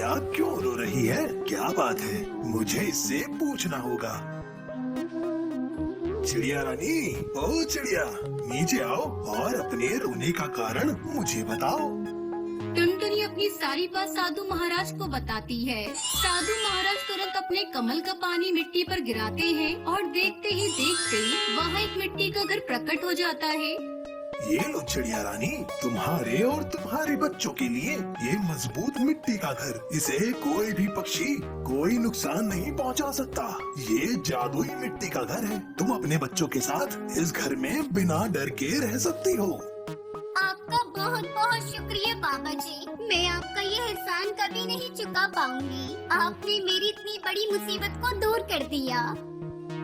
चिड़िया क्यों रो रही है? क्या बात है? मुझे इससे पूछना होगा। चिड़िया रानी, ओ चिड़िया, नीचे आओ और अपने रोने का कारण मुझे बताओ। टुनटुनी अपनी सारी बात साधु महाराज को बताती है। साधु महाराज तुरंत अपने कमल का पानी मिट्टी पर गिराते हैं और देखते ही देखते वहाँ एक मिट्टी का घर प्रकट हो जाता है। ये लो चिड़िया रानी, तुम्हारे और तुम्हारे बच्चों के लिए ये मजबूत मिट्टी का घर। इसे कोई भी पक्षी कोई नुकसान नहीं पहुंचा सकता। ये जादुई मिट्टी का घर है। तुम अपने बच्चों के साथ इस घर में बिना डर के रह सकती हो। आपका बहुत बहुत शुक्रिया बाबा जी। मैं आपका ये एहसान कभी नहीं चुका पाऊंगी। आपने मेरी इतनी बड़ी मुसीबत को दूर कर दिया।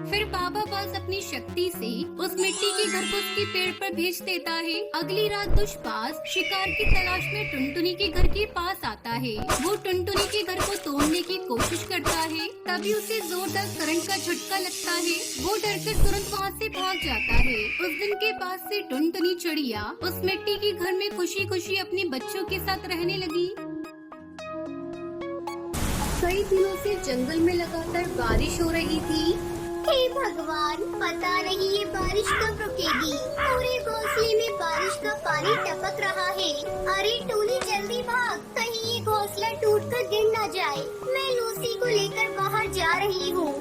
फिर बाबा बाज अपनी शक्ति से उस मिट्टी के घर को उसके पेड़ पर भेज देता है। अगली रात दुष्पास शिकार की तलाश में टुनटुनी के घर के पास आता है। वो टुनटुनी के घर को तोड़ने की कोशिश करता है, तभी उसे जोरदार करंट का झटका लगता है। वो डरकर तुरंत वहाँ से भाग जाता है। उस दिन के बाद से टुनटुनी चिड़िया उस मिट्टी के घर में खुशी खुशी अपने बच्चों के साथ रहने लगी। कई दिनों से जंगल में लगातार बारिश हो रही थी। हे भगवान, पता नहीं ये बारिश कब रुकेगी। पूरे घोंसले में बारिश का पानी टपक रहा है। अरे टूनी जल्दी भाग, कहीं ये घोंसला टूटकर गिर न जाए। मैं लूसी को लेकर बाहर जा रही हूँ।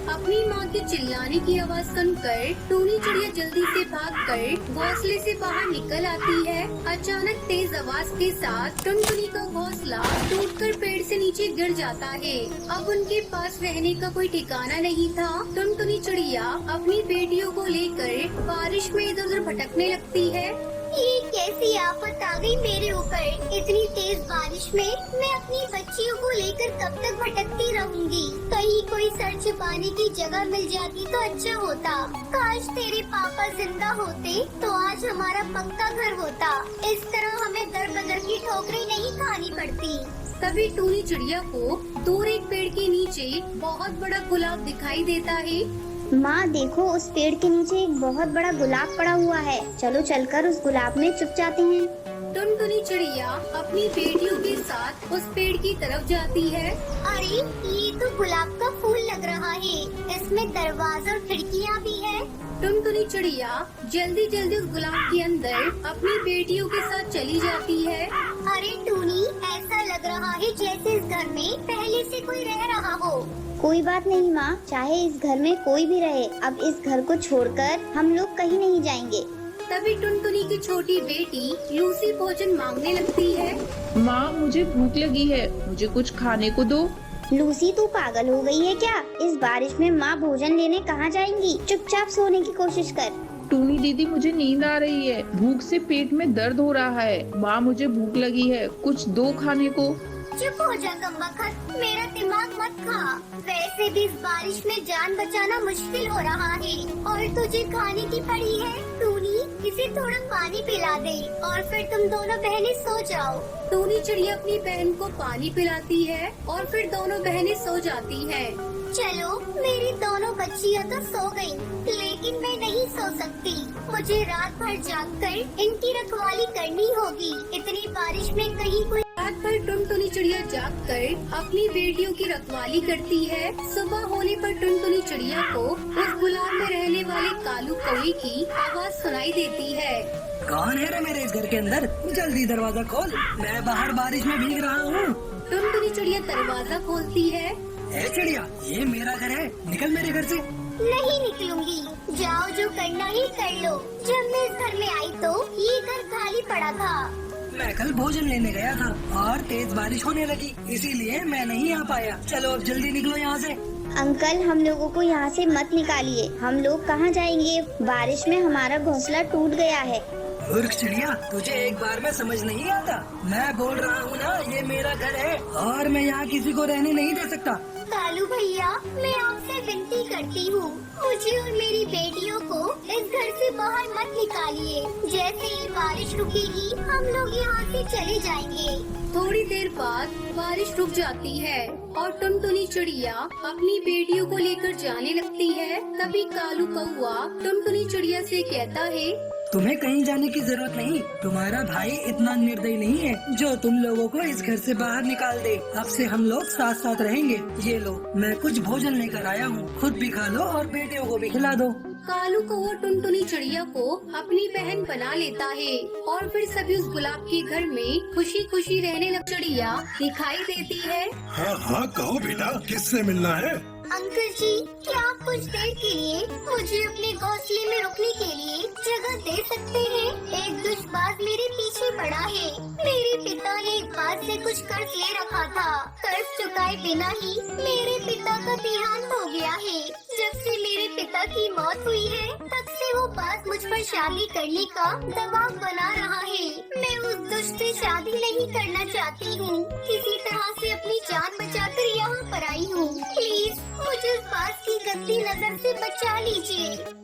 अपनी माँ के चिल्लाने की आवाज सुनकर टूनी चिड़िया जल्दी से भागकर घोंसले से बाहर निकल आती है। अचानक तेज आवाज के साथ टुनटुनी का घोंसला टूटकर पेड़ से नीचे गिर जाता है। अब उनके पास रहने का कोई ठिकाना नहीं था। टुनटुनी चिड़िया अपनी बेटियों को लेकर बारिश में इधर उधर भटकने लगती है। ये कैसी आफत आ गई मेरे ऊपर। इतनी तेज बारिश में मैं अपनी बच्चियों को लेकर कब तक भटकती रहूंगी। कहीं कोई सर छुपाने की जगह मिल जाती तो अच्छा होता। काश तेरे पापा जिंदा होते तो आज हमारा पक्का घर होता। इस तरह हमें दर बदर की ठोकरें नहीं खानी पड़ती। तभी टूनी चिड़िया को दूर एक पेड़ के नीचे बहुत बड़ा गुलाब दिखाई देता है। माँ देखो, उस पेड़ के नीचे एक बहुत बड़ा गुलाब पड़ा हुआ है। चलो चलकर उस गुलाब में छुप जाते हैं। टुनटुनी चिड़िया अपनी बेटियों के साथ उस पेड़ की तरफ जाती है। अरे ये तो गुलाब का फूल लग रहा है। इसमें दरवाजा और खिड़कियाँ भी है। टुनटुनी चिड़िया जल्दी जल्दी उस गुलाब के अंदर अपनी बेटियों के साथ चली जाती है। अरे टूनी, ऐसा लग रहा है जैसे इस घर में पहले से कोई रह रहा हो। कोई बात नहीं माँ, चाहे इस घर में कोई भी रहे, अब इस घर को छोड़कर हम लोग कहीं नहीं जाएंगे। तभी टुनटुनी की छोटी बेटी लूसी भोजन मांगने लगती है। माँ मुझे भूख लगी है, मुझे कुछ खाने को दो। लूसी तू पागल हो गई है क्या? इस बारिश में माँ भोजन लेने कहाँ जाएंगी? चुपचाप सोने की कोशिश कर। टूनी दीदी मुझे नींद आ रही है, भूख से पेट में दर्द हो रहा है। माँ मुझे भूख लगी है, कुछ दो खाने को। चुप हो जा कमबख्त, मेरा दिमाग मत खा। वैसे भी इस बारिश में जान बचाना मुश्किल हो रहा है और तुझे खाने की पड़ी है। टूनी, इसे थोड़ा पानी पिला दे और फिर तुम दोनों बहनें सो जाओ। टूनी चिड़िया अपनी बहन को पानी पिलाती है और फिर दोनों बहनें सो जाती हैं। चलो, मेरी दोनों बच्चियाँ तो सो गयी, लेकिन मैं नहीं सो सकती। मुझे रात भर जागकर इनकी रखवाली करनी होगी। इतनी बारिश में कहीं कोई रात भर टुनटुनी चिड़िया जागकर अपनी बेटियों की रखवाली करती है। सुबह होने पर टुनटुनी चिड़िया को उस गुलाब में रहने वाले कालू कौवे की आवाज सुनाई देती है। कौन है रे मेरे इस घर के अंदर? जल्दी दरवाजा खोल, मैं बाहर बारिश में भीग रहा हूँ। टुनटुनी चिड़िया दरवाजा खोलती है। ए चिड़िया, ये मेरा घर है, निकल मेरे घर से। नहीं निकलूंगी। जाओ, जो करना ही कर लो। जब मैं इस घर में आई तो ये घर खाली पड़ा था। मैं कल भोजन लेने गया था और तेज बारिश होने लगी, इसीलिए मैं नहीं आ पाया। चलो अब जल्दी निकलो यहाँ से। अंकल, हम लोगों को यहाँ से मत निकालिए। हम लोग कहाँ जाएंगे? बारिश में हमारा घोंसला टूट गया है। मूर्ख चिड़िया, तुझे एक बार में समझ नहीं आता? मैं बोल रहा हूँ ना, ये मेरा घर है और मैं यहाँ किसी को रहने नहीं दे सकता। कालू भैया, मैं आपसे विनती करती हूँ, मुझे और मेरी बेटियों को इस घर से बाहर मत निकालिए। जैसे ये बारिश रुकेगी, हम लोग यहाँ से चले जाएंगे। थोड़ी देर बाद बारिश रुक जाती है और टुनटुनी चिड़िया अपनी बेटियों को लेकर जाने लगती है। तभी कालू कौवा टुनटुनी चिड़िया से कहता है, तुम्हें कहीं जाने की जरूरत नहीं। तुम्हारा भाई इतना निर्दयी नहीं है जो तुम लोगों को इस घर से बाहर निकाल दे। अब से हम लोग साथ साथ रहेंगे। ये लो, मैं कुछ भोजन लेकर आया हूँ, खुद भी खा लो और बेटियों को भी खिला दो। कालू कौवा टुनटुनी चिड़िया को अपनी बहन बना लेता है और फिर सभी उस गुलाब के घर में खुशी खुशी रहने लग। चिड़िया दिखाई देती है। हाँ हाँ कहो बेटा, किससे मिलना है? अंकल जी, क्या आप कुछ देर के लिए मुझे अपने घोंसले में रुकने के लिए जगह दे सकते हैं? एक दुष्बाज मेरे पीछे पड़ा है। मेरे पिता ने एक बात से कुछ कर्ज ले रखा था। कर्ज चुकाए बिना ही मेरे पिता का देहांत हो गया है। जब से मेरे पिता की मौत हुई है, तब से वो बात मुझ पर शादी करने का दबाव बना रहा है। मैं उस दुष्ट से शादी नहीं करना चाहती हूँ। किसी तरह से अपनी जान बचाकर यहाँ पर आई हूँ। प्लीज मुझे उस बात की गंदी नजर से बचा लीजिए।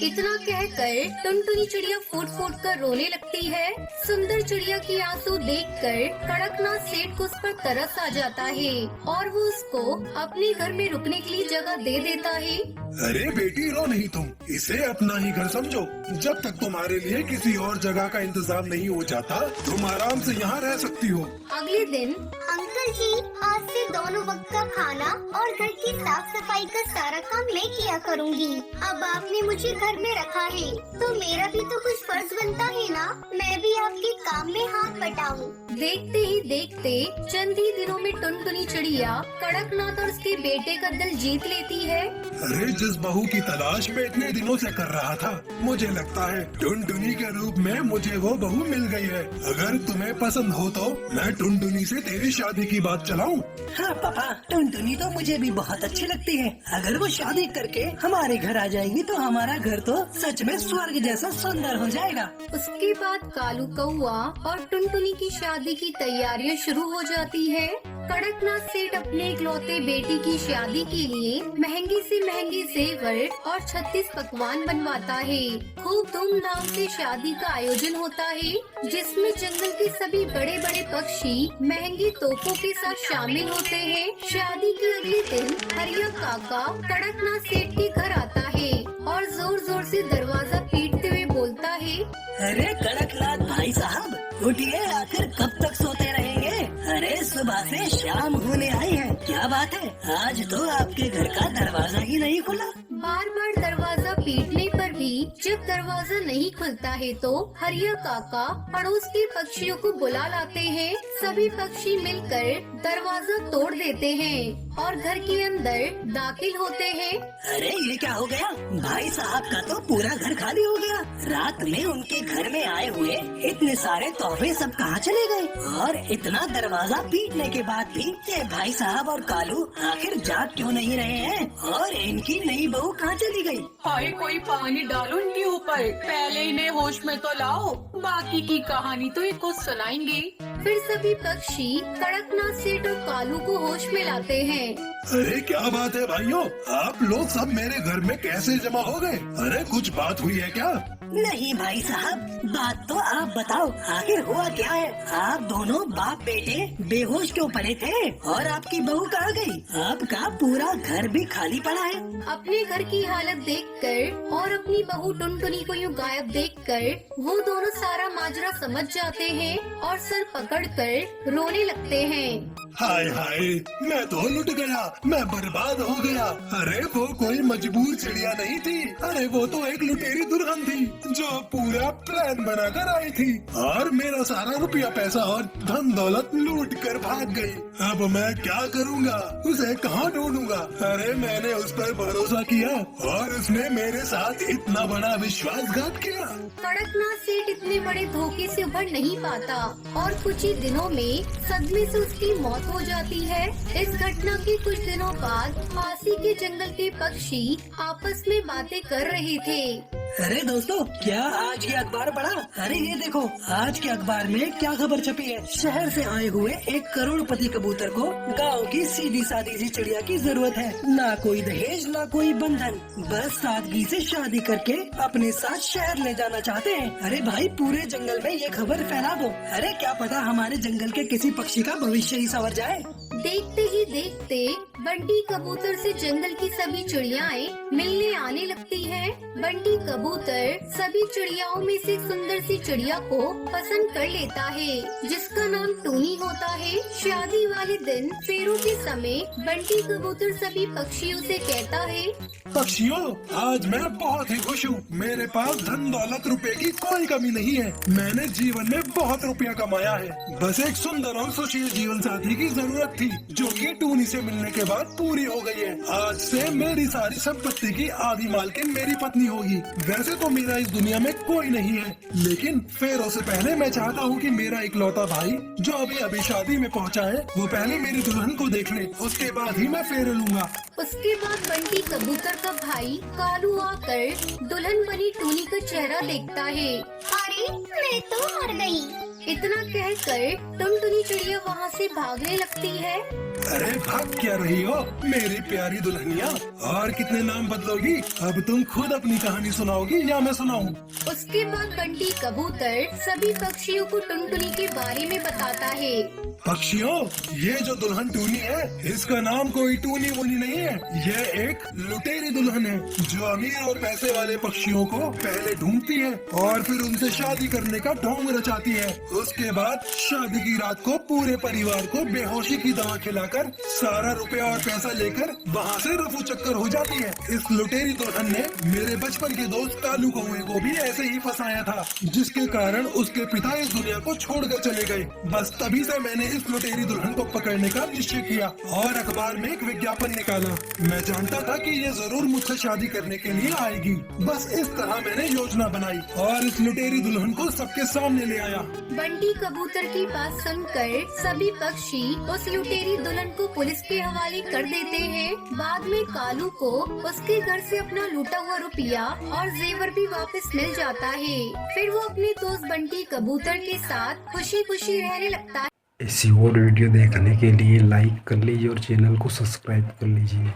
इतना कहकर टुनटुनी चिड़िया फूट फूट कर रोने लगती है। सुंदर चिड़िया की आंसू देखकर कड़कनाथ सेठ को उस पर तरस आ जाता है और वो उसको अपने घर में रुकने के लिए जगह दे देता है। अरे बेटी, रो नहीं तुम, इसे अपना ही घर समझो। जब तक तुम्हारे लिए किसी और जगह का इंतजाम नहीं हो जाता, तुम आराम से यहाँ रह सकती हो। अगले दिन अंकल जी, आज से दोनों वक्त का खाना और घर की साफ सफाई का सारा काम मैं किया करूँगी। अब आपने मुझे घर में रखा है तो मेरा भी तो कुछ फर्ज बनता है ना। मैं भी आपके काम में हाथ बटाऊं। देखते ही देखते चंद ही दिनों में टुनटुनी चिड़िया कड़कनाथ और उसके बेटे का दिल जीत लेती है। अरे जिस बहू की तलाश मैं इतने दिनों से कर रहा था, मुझे लगता है टुनटुनी के रूप में मुझे वो बहू मिल गई है। अगर तुम्हें पसंद हो तो मैं टुनटुनी से तेरी शादी की बात चलाऊं। हाँ पापा, टुनटुनी तो मुझे भी बहुत अच्छी लगती है। अगर वो शादी करके हमारे घर आ जाएगी तो हमारा घर तो सच में स्वर्ग जैसा सुंदर हो जाएगा। उसके बाद कालू कौवा और टुनटुनी की शादी की तैयारियां शुरू हो जाती है। कड़कनाथ सेठ अपने इकलौते बेटी की शादी के लिए महंगे से महंगे जेवर और 36 पकवान बनवाता है। खूब धूमधाम से शादी का आयोजन होता है, जिसमें जंगल के सभी बड़े बड़े पक्षी महंगी तोपों के साथ शामिल होते हैं। शादी के अगले दिन हरिया काका कड़कनाथ सेठ के घर आता है और जोर जोर से दरवाजा पीटते हुए बोलता है, अरे कड़कनाथ भाई साहब, उठिए, आखिर कब तक सोते रहेंगे? अरे सुबह से शाम होने आई है, क्या बात है? आज तो आपके घर का दरवाजा ही नहीं खुला। बार बार दरवाजा पीटने पर भी जब दरवाजा नहीं खुलता है तो हरिया काका पड़ोस के पक्षियों को बुला लाते हैं। सभी पक्षी मिलकर दरवाजा तोड़ देते हैं और घर के अंदर दाखिल होते हैं। अरे ये क्या हो गया? भाई साहब का तो पूरा घर खाली हो गया। रात में उनके घर में आए हुए इतने सारे तोहफे सब कहाँ चले गए? और इतना दरवाजा पीटने के बाद भी ये भाई साहब और कालू आखिर जाग क्यों नहीं रहे हैं? और इनकी नई बहू कहाँ चली गई? हाय, कोई पानी डालो इनके ऊपर, पहले इन्हें होश में तो लाओ, बाकी की कहानी तो ये खुद सुनाएंगे। फिर सभी पक्षी कड़कनाथ सेठ और कालू को होश में लाते हैं। अरे क्या बात है भाइयों, आप लोग सब मेरे घर में कैसे जमा हो गए? अरे कुछ बात हुई है क्या? नहीं भाई साहब, बात तो आप बताओ, आखिर हुआ क्या है? आप दोनों बाप बेटे बेहोश क्यों पड़े थे? और आपकी बहू कहाँ गई? आपका पूरा घर भी खाली पड़ा है। अपने घर की हालत देखकर और अपनी बहू टुनटुनी को यूँ गायब देखकर वो दोनों सारा माजरा समझ जाते हैं और सर पकड़कर रोने लगते हैं। हाय हाय, मैं तो लुट गया, मैं बर्बाद हो गया। अरे वो कोई मजबूर चिड़िया नहीं थी, अरे वो तो एक लुटेरी दुल्हन थी जो पूरा प्लान बनाकर आई थी और मेरा सारा रुपया पैसा और धन दौलत लूट कर भाग गई। अब मैं क्या करूँगा? उसे कहाँ ढूंढूंगा? अरे मैंने उस पर भरोसा किया और उसने मेरे साथ इतना बड़ा विश्वासघात किया। कड़कनाथ सेठ इतने बड़े धोखे से उभर नहीं पाता और कुछ ही दिनों में सदमे से उसकी मौत हो जाती है। इस घटना के कुछ दिनों बाद पासी के जंगल के पक्षी आपस में बातें कर रहे थे। अरे दोस्तों, क्या आज ये अखबार पढ़ा? अरे ये देखो, आज के अखबार में क्या खबर छपी है? शहर से आए हुए एक करोड़पति कबूतर को गांव की सीधी सादी सी चिड़िया की जरूरत है। ना कोई दहेज, ना कोई बंधन, बस सादगी से शादी करके अपने साथ शहर ले जाना चाहते हैं। अरे भाई, पूरे जंगल में ये खबर फैला दो। अरे क्या पता हमारे जंगल के किसी पक्षी का भविष्य ही संवर जाए। देखते ही देखते बंटी कबूतर से जंगल की सभी चिड़ियाएं मिलने आने लगती हैं। बंटी कबूतर सभी चिड़ियाओं में से सुंदर सी चिड़िया को पसंद कर लेता है, जिसका नाम टूनी होता है। शादी वाले दिन फेरों के समय बंटी कबूतर सभी पक्षियों से कहता है, पक्षियों, आज मैं बहुत ही खुश हूँ। मेरे पास धन दौलत रुपए की कोई कमी नहीं है। मैंने जीवन में बहुत रुपया कमाया है। बस एक सुंदर और सुशील जीवन साथी की जरूरत थी, जो कि टूनी से मिलने के बाद पूरी हो गई है। आज से मेरी सारी संपत्ति की आधी मालकिन मेरी पत्नी होगी। वैसे तो मेरा इस दुनिया में कोई नहीं है, लेकिन फेरों से पहले मैं चाहता हूँ कि मेरा इकलौता भाई जो अभी अभी शादी में पहुँचा है, वो पहले मेरी दुल्हन को देख ले, उसके बाद ही मैं फेरे लूंगा। उसके बाद बंटी कबूतर का भाई कालू आकर दुल्हन बनी टूनी का चेहरा देखता है। अरे मैं तो मर गई। इतना कहकर टुनटुनी चिड़िया वहाँ से भागने लगती है। अरे भाग क्या रही हो मेरी प्यारी दुल्हनिया, और कितने नाम बदलोगी? अब तुम खुद अपनी कहानी सुनाओगी या मैं सुनाऊं? उसके बाद बंटी कबूतर सभी पक्षियों को टुनटुनी के बारे में बताता है। पक्षियों, ये जो दुल्हन टूनी है, इसका नाम कोई टूनी वूनी नहीं है। यह एक लुटेरी दुल्हन है, जो अमीर और पैसे वाले पक्षियों को पहले ढूंढती है और फिर उनसे शादी करने का ढोंग रचाती है। उसके बाद शादी की रात को पूरे परिवार को बेहोशी की दवा खिलाकर सारा रुपया और पैसा लेकर वहाँ से रफू चक्कर हो जाती है। इस लुटेरी दुल्हन ने मेरे बचपन के दोस्त कालू कौवे को भी ऐसे ही फंसाया था, जिसके कारण उसके पिता इस दुनिया को छोड़कर चले गए। बस तभी से मैंने इस लुटेरी दुल्हन को पकड़ने का निश्चय किया और अखबार में एक विज्ञापन निकाला। मैं जानता था कि ये जरूर मुझसे शादी करने के लिए आएगी। बस इस तरह मैंने योजना बनाई और इस लुटेरी दुल्हन को सबके सामने ले आया। बंटी कबूतर की बात सुनकर सभी पक्षी उस लुटेरी दुल्हन को पुलिस के हवाले कर देते हैं। बाद में कालू को उसके घर से अपना लूटा हुआ रुपया और जेवर भी वापस मिल जाता है। फिर वो अपने दोस्त बंटी कबूतर के साथ खुशी खुशी रहने लगता है। ऐसी और वीडियो देखने के लिए लाइक कर लीजिए और चैनल को सब्सक्राइब कर लीजिए।